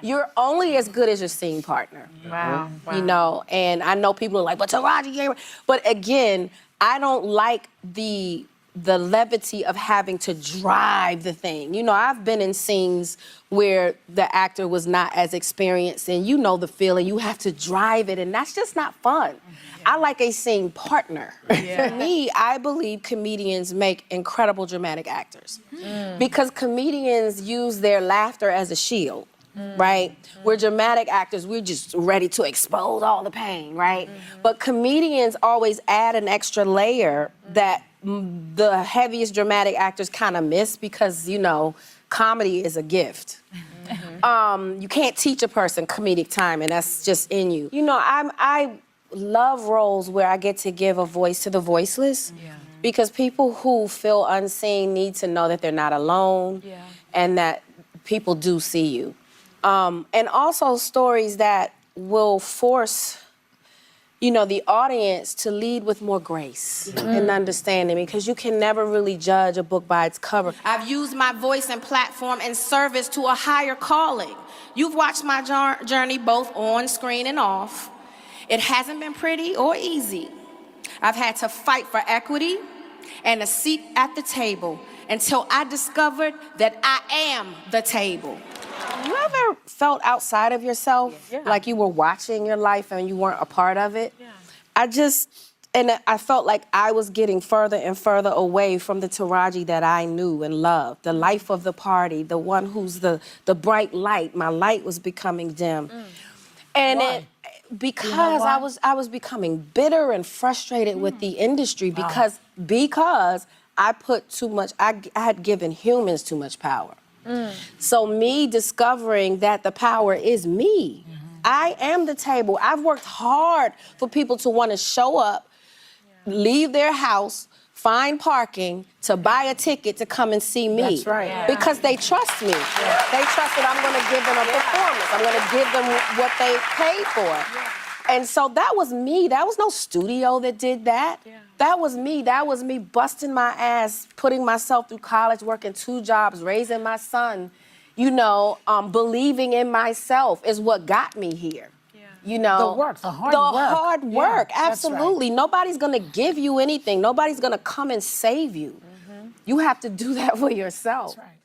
You're only as good as your scene partner. Wow. You know, and I know people are like, but Taraji, you ain't-" but again, I don't like the levity of having to drive the thing. You know, I've been in scenes where the actor was not as experienced and you know the feeling, you have to drive it and that's just not fun. I like a scene partner. For me, I believe comedians make incredible dramatic actors because comedians use their laughter as a shield. Right? We're dramatic actors, we're just ready to expose all the pain, right? But comedians always add an extra layer that the heaviest dramatic actors kind of miss because, you know, comedy is a gift. You can't teach a person comedic timing, that's just in you. You know, I love roles where I get to give a voice to the voiceless because people who feel unseen need to know that they're not alone and that people do see you. And also stories that will force, you know, the audience to lead with more grace and understanding because you can never really judge a book by its cover. I've used my voice and platform in service to a higher calling. You've watched my journey both on screen and off. It hasn't been pretty or easy. I've had to fight for equity and a seat at the table until I discovered that I am the table. You ever felt outside of yourself, like you were watching your life and you weren't a part of it? I felt like I was getting further and further away from the Taraji that I knew and loved, the life of the party, the one who's the bright light. My light was becoming dim. And because I was becoming bitter and frustrated with the industry because I put too much, I had given humans too much power. So me discovering that the power is me. I am the table. I've worked hard for people to want to show up, leave their house, find parking, to buy a ticket to come and see me. That's right. Because they trust me. They trust that I'm going to give them a performance. I'm going to give them what they paid for. And so that was me. That was no studio that did that. That was me. That was me busting my ass, putting myself through college, working 2 jobs, raising my son. You know, believing in myself is what got me here. You know, the work, the hard work. work, absolutely. Right. Nobody's gonna give you anything. Nobody's gonna come and save you. You have to do that for yourself. That's right.